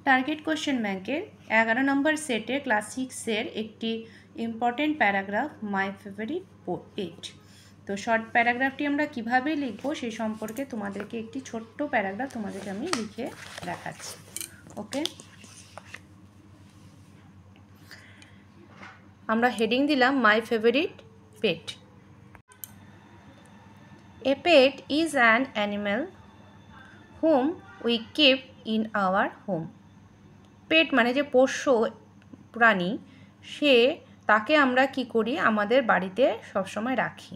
Target question ব্যাংকের 11 নম্বর সেটে class 6-এর একটি ইম্পর্টেন্ট প্যারাগ্রাফ মাই ফেভারিট পেট। তো শর্ট প্যারাগ্রাফটি আমরা কিভাবে লিখব সেই সম্পর্কে তোমাদেরকে একটি ছোট্ট প্যারাগ্রাফ তোমাদেরকে আমি লিখে দেখাচ্ছি। ওকে, আমরা হেডিং দিলাম my favourite pet. A pet is an animal whom we keep in our home. পেট মানে যে পোষ্য প্রাণী, তাকে আমরা কি করি, আমাদের বাড়িতে সবসময় রাখি।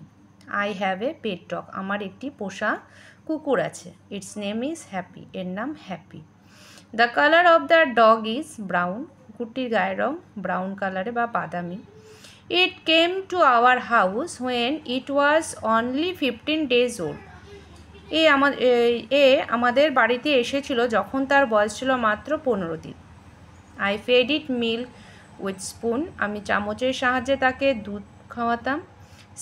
I have a pet dog, আমার একটি পোষা কুকুর আছে। ইটস নেম ইজ হ্যাপি, এর নাম Happy. The colour of the dog is brown, কুকুরটির গায়ের রং ব্রাউন কালারে বা বাদামি। It came to our house when it was only 15 days old. আমাদের বাড়িতে এসেছিল যখন তার বয়স ছিল মাত্র 15 দিন। I fed it milk with spoon, আমি চামচের সাহায্যে তাকে দুধ খাওয়াতাম।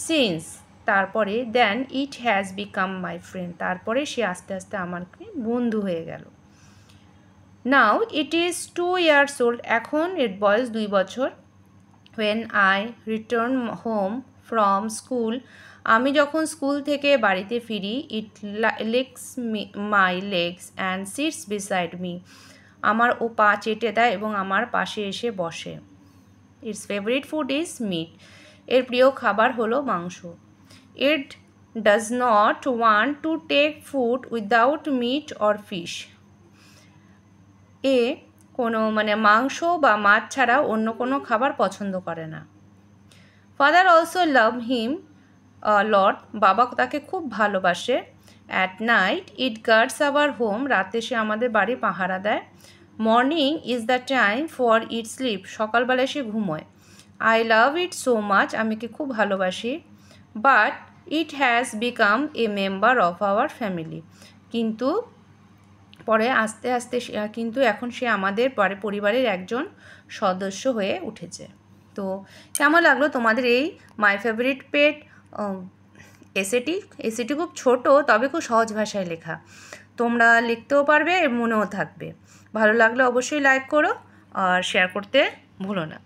সিন্স, তারপরে। Then it has become my friend, তারপরে সে আস্তে আস্তে আমার বন্ধু হয়ে গেল। Now it is 2 years old, এখন এর বয়স 2 বছর। When I return home from school, আমি যখন স্কুল থেকে বাড়িতে ফিরি, it licks my legs and sits beside me, আমার ও পা চেটে দেয় এবং আমার পাশে এসে বসে। Its favourite food is meat, এর প্রিয় খাবার হলো মাংস। It does not want to take food without meat or fish, কোনো মাংস বা মাছ ছাড়া অন্য কোনো খাবার পছন্দ করে না। ফাদার অলসো লাভ হিম লট, বাবা তাকে খুব ভালোবাসে। At night it guards our home, রাতে সে আমাদের বাড়ি পাহারা দেয়। Morning is the time for it sleep, সকালবেলায় সে ঘুমোয়। I love it so much, আমি কি খুব ভালোবাসি। But it has become a member of our family, কিন্তু পরে আস্তে আস্তে কিন্তু এখন সে আমাদের পরিবারের একজন সদস্য হয়ে উঠেছে। তো কেমন লাগলো তোমাদের এই মাই ফেভারিট পেট এসেটি খুব ছোট, তবে খুব সহজ ভাষায় লেখা। তোমরা লিখতেও পারবে, মনেও থাকবে। ভালো লাগলে অবশ্যই লাইক করো আর শেয়ার করতে ভুলো না।